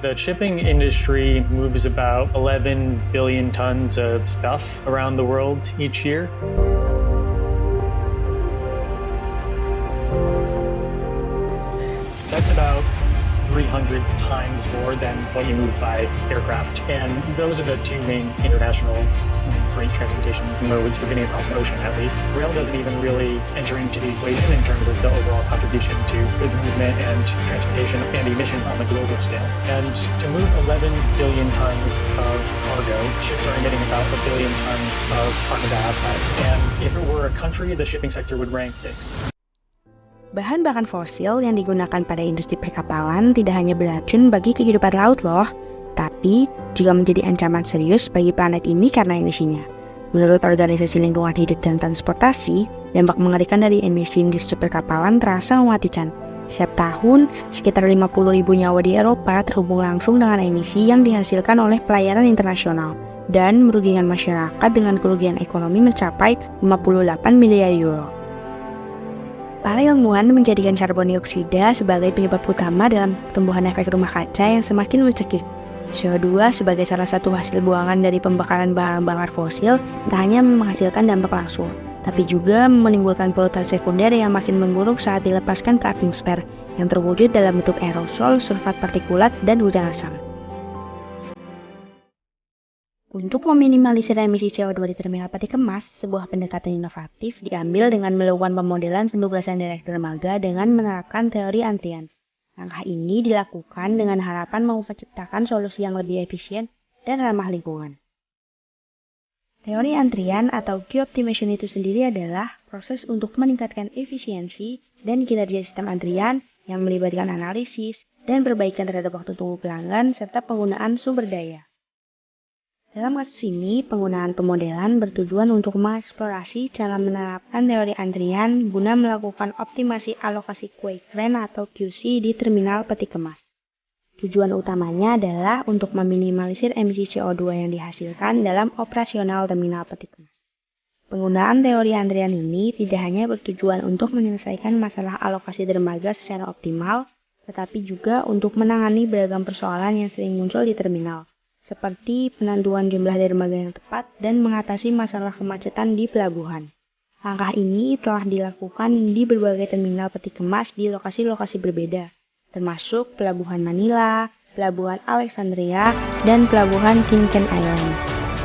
The shipping industry moves about 11 billion tons of stuff around the world each year. That's about 300 times more than what you move by aircraft. And those are the two main international freight transportation modes for getting across the ocean, at least. Rail doesn't even really enter into the equation in terms of the overall contribution to goods movement and transportation and emissions on the global scale. And to move 11 billion tons of cargo, ships are emitting about 1 billion tons of carbon dioxide. And if it were a country, the shipping sector would rank 6. Bahan bakar fosil yang digunakan pada industri perkapalan tidak hanya beracun bagi kehidupan laut loh, tapi juga menjadi ancaman serius bagi planet ini karena emisinya. Menurut Organisasi Lingkungan Hidup dan Transportasi, dampak mengerikan dari emisi industri perkapalan terasa mematikan. Setiap tahun, sekitar 50.000 nyawa di Eropa terhubung langsung dengan emisi yang dihasilkan oleh pelayaran internasional dan merugikan masyarakat dengan kerugian ekonomi mencapai 58 miliar euro. Para ilmuwan menjadikan karbon dioksida sebagai penyebab utama dalam pertumbuhan efek rumah kaca yang semakin mencekik. CO2 sebagai salah satu hasil buangan dari pembakaran bahan bakar fosil tak hanya menghasilkan dampak langsung, tapi juga menimbulkan polutan sekunder yang makin memburuk saat dilepaskan ke atmosfer, yang terwujud dalam bentuk aerosol, sulfat partikulat, dan hujan asam. Untuk meminimalisir emisi CO2 di terminal peti kemas, sebuah pendekatan inovatif diambil dengan melakukan pemodelan penugasan direktur dermaga dengan menerapkan teori antrian. Langkah ini dilakukan dengan harapan menciptakan solusi yang lebih efisien dan ramah lingkungan. Teori antrian atau queue optimization itu sendiri adalah proses untuk meningkatkan efisiensi dan kinerja sistem antrian yang melibatkan analisis dan perbaikan terhadap waktu tunggu pelanggan serta penggunaan sumber daya. Dalam kasus ini, penggunaan pemodelan bertujuan untuk mengeksplorasi cara menerapkan teori antrian guna melakukan optimasi alokasi kue keren atau QC di terminal peti kemas. Tujuan utamanya adalah untuk meminimalisir emisi CO2 yang dihasilkan dalam operasional terminal peti kemas. Penggunaan teori antrian ini tidak hanya bertujuan untuk menyelesaikan masalah alokasi dermaga secara optimal, tetapi juga untuk menangani beragam persoalan yang sering muncul di terminal, seperti penentuan jumlah dermaga yang tepat dan mengatasi masalah kemacetan di pelabuhan. Langkah ini telah dilakukan di berbagai terminal peti kemas di lokasi-lokasi berbeda, termasuk Pelabuhan Manila, Pelabuhan Alexandria, dan Pelabuhan Kincaid Island.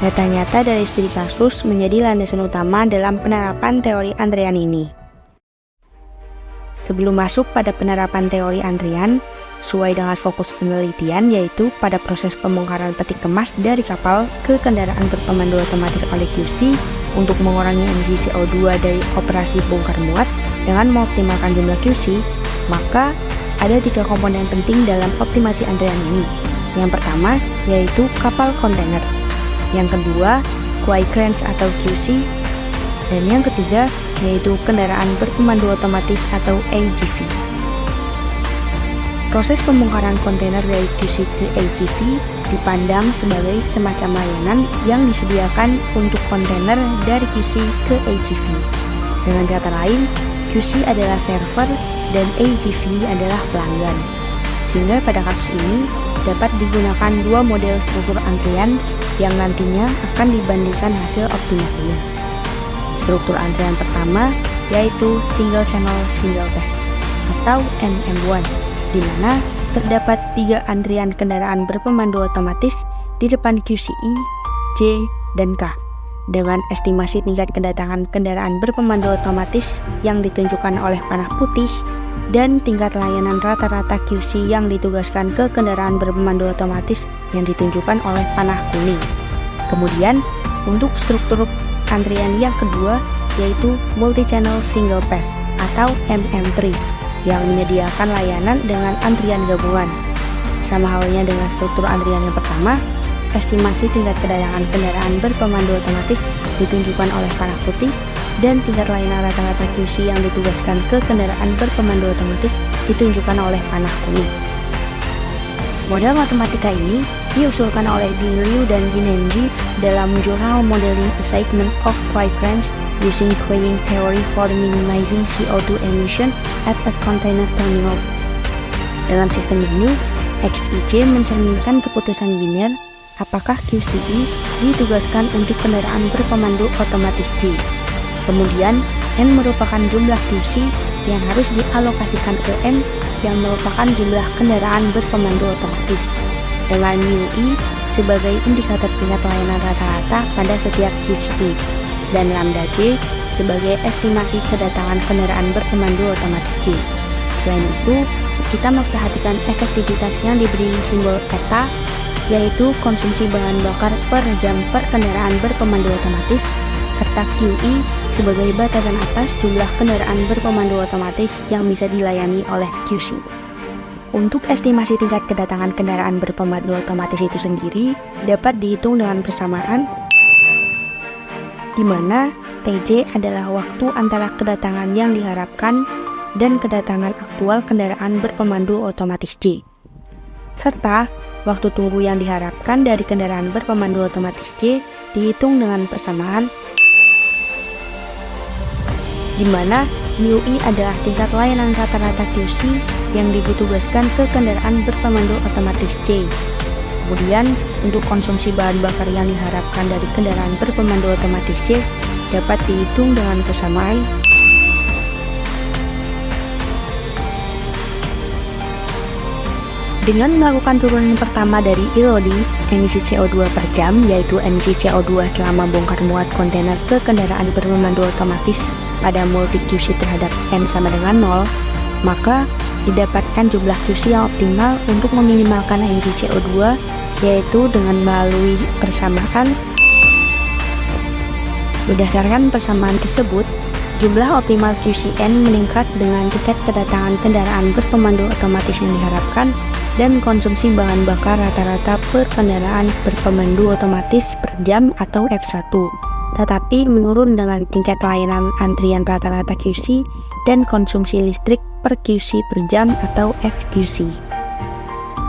Data nyata dari studi kasus menjadi landasan utama dalam penerapan teori antrian ini. Sebelum masuk pada penerapan teori antrian, sesuai dengan fokus penelitian yaitu pada proses pembongkaran peti kemas dari kapal ke kendaraan berpemandu otomatis oleh QC untuk mengurangi emisi CO2 dari operasi bongkar muat dengan mengoptimalkan jumlah QC, maka ada 3 komponen penting dalam optimasi antrian ini. Yang pertama yaitu kapal kontainer, yang kedua quay cranes atau QC, dan yang ketiga yaitu kendaraan berpemandu otomatis atau AGV. Proses pembongkaran kontainer dari QC ke AGV dipandang sebagai semacam layanan yang disediakan untuk kontainer dari QC ke AGV. Dengan kata lain, QC adalah server dan AGV adalah pelanggan. Sehingga pada kasus ini dapat digunakan 2 model struktur antrian yang nantinya akan dibandingkan hasil optimasinya. Struktur antrian pertama yaitu Single Channel Single Pass atau NM1, di mana terdapat 3 antrian kendaraan berpemandu otomatis di depan QCI, J, dan K, dengan estimasi tingkat kedatangan kendaraan berpemandu otomatis yang ditunjukkan oleh panah putih dan tingkat layanan rata-rata QC yang ditugaskan ke kendaraan berpemandu otomatis yang ditunjukkan oleh panah kuning. Kemudian, untuk struktur antrian yang kedua yaitu Multi-Channel Single Pass atau MM3, yang menyediakan layanan dengan antrian gabungan. Sama halnya dengan struktur antrian yang pertama, estimasi tingkat kedatangan kendaraan berpemandu otomatis ditunjukkan oleh panah putih dan tingkat layanan rata-rata QC yang ditugaskan ke kendaraan berpemandu otomatis ditunjukkan oleh panah kuning. Model matematika ini diusulkan oleh Ding Liu dan Jin Hengji dalam jurnal Modeling Assignment of Quay Cranes Using Quaying Theory for Minimizing CO2 Emission at a Container Terminals. Dalam sistem ini, XIC mencerminkan keputusan biner apakah QCE ditugaskan untuk kendaraan berpemandu otomatis J. Kemudian, N merupakan jumlah QC yang harus dialokasikan ke M yang merupakan jumlah kendaraan berpemandu otomatis, dengan μe sebagai indikator tingkat layanan rata-rata pada setiap QCE, dan lambda J sebagai estimasi kedatangan kendaraan berpemandu otomatis J. Selain itu, kita memperhatikan efektivitas yang diberi simbol eta, yaitu konsumsi bahan bakar per jam per kendaraan berpemandu otomatis, serta QE sebagai batasan atas jumlah kendaraan berpemandu otomatis yang bisa dilayani oleh QC. Untuk estimasi tingkat kedatangan kendaraan berpemandu otomatis itu sendiri dapat dihitung dengan persamaan, di mana TJ adalah waktu antara kedatangan yang diharapkan dan kedatangan aktual kendaraan berpemandu otomatis J, serta waktu tunggu yang diharapkan dari kendaraan berpemandu otomatis J dihitung dengan persamaan, di mana μe adalah tingkat layanan rata-rata QC yang ditugaskan ke kendaraan berpemandu otomatis J. Kemudian, untuk konsumsi bahan bakar yang diharapkan dari kendaraan berpemandu otomatis J dapat dihitung dengan persamaan, dengan melakukan turunan pertama dari ILOD, emisi CO2 per jam, yaitu emisi CO2 selama bongkar muat kontainer ke kendaraan berpemandu otomatis pada multi QC terhadap N sama dengan 0, maka didapatkan jumlah QC yang optimal untuk meminimalkan emisi CO2, yaitu dengan melalui persamaan. Berdasarkan persamaan tersebut, jumlah optimal QCN meningkat dengan tingkat kedatangan kendaraan berpemandu otomatis yang diharapkan dan konsumsi bahan bakar rata-rata per kendaraan berpemandu otomatis per jam atau F1, tetapi menurun dengan tingkat layanan antrian rata-rata QC dan konsumsi listrik per QC per jam atau FQC.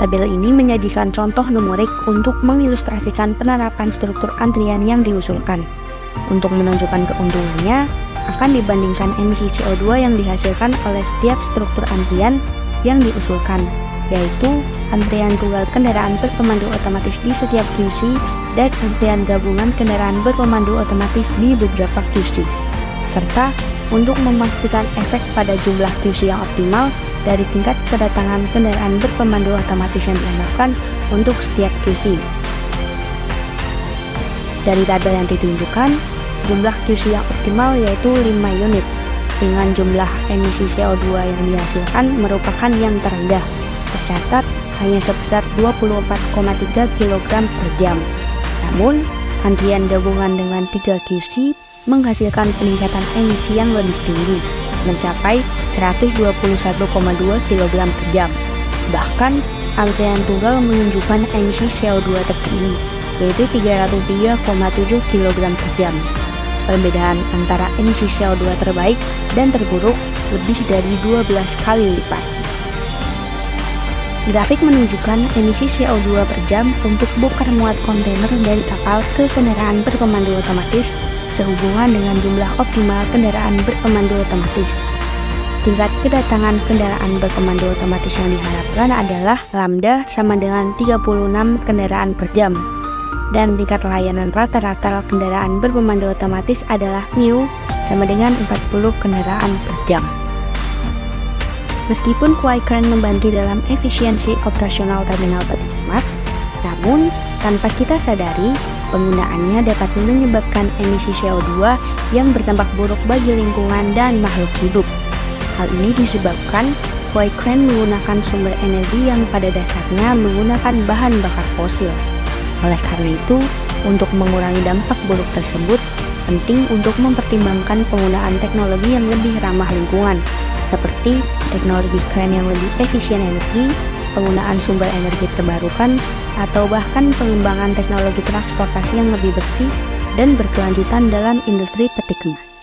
Tabel ini menyajikan contoh numerik untuk mengilustrasikan penerapan struktur antrian yang diusulkan. Untuk menunjukkan keuntungannya, akan dibandingkan emisi CO2 yang dihasilkan oleh setiap struktur antrian yang diusulkan, yaitu antrian tunggal kendaraan berpemandu otomatis di setiap QC dan antrian gabungan kendaraan berpemandu otomatis di beberapa QC, serta untuk memastikan efek pada jumlah QC yang optimal dari tingkat kedatangan kendaraan berpemandu otomatis yang diharapkan untuk setiap QC. Dari tabel yang ditunjukkan, jumlah QC yang optimal yaitu 5 unit, dengan jumlah emisi CO2 yang dihasilkan merupakan yang terendah, tercatat hanya sebesar 24,3 kg per jam. Namun, antrian gabungan dengan 3 QC menghasilkan peningkatan emisi yang lebih tinggi, mencapai 121,2 kg per jam. Bahkan, antrian tunggal menunjukkan emisi CO2 tertinggi, yaitu 303,7 kg per jam. Perbedaan antara emisi CO2 terbaik dan terburuk lebih dari 12 kali lipat. Grafik menunjukkan emisi CO2 per jam untuk bongkar muat kontainer dari kapal ke kendaraan berpemandu otomatis sehubungan dengan jumlah optimal kendaraan berpemandu otomatis. Tingkat kedatangan kendaraan berpemandu otomatis yang diharapkan adalah lambda sama dengan 36 kendaraan per jam, dan tingkat layanan rata-rata kendaraan berpemandu otomatis adalah μ sama dengan 40 kendaraan per jam. Meskipun Quaicren membantu dalam efisiensi operasional terminal peti kemas, namun tanpa kita sadari, penggunaannya dapat menyebabkan emisi CO2 yang berdampak buruk bagi lingkungan dan makhluk hidup. Hal ini disebabkan Quaicren menggunakan sumber energi yang pada dasarnya menggunakan bahan bakar fosil. Oleh karena itu, untuk mengurangi dampak buruk tersebut, penting untuk mempertimbangkan penggunaan teknologi yang lebih ramah lingkungan, seperti teknologi kren yang lebih efisien energi, penggunaan sumber energi terbarukan, atau bahkan pengembangan teknologi transportasi yang lebih bersih dan berkelanjutan dalam industri peti kemas.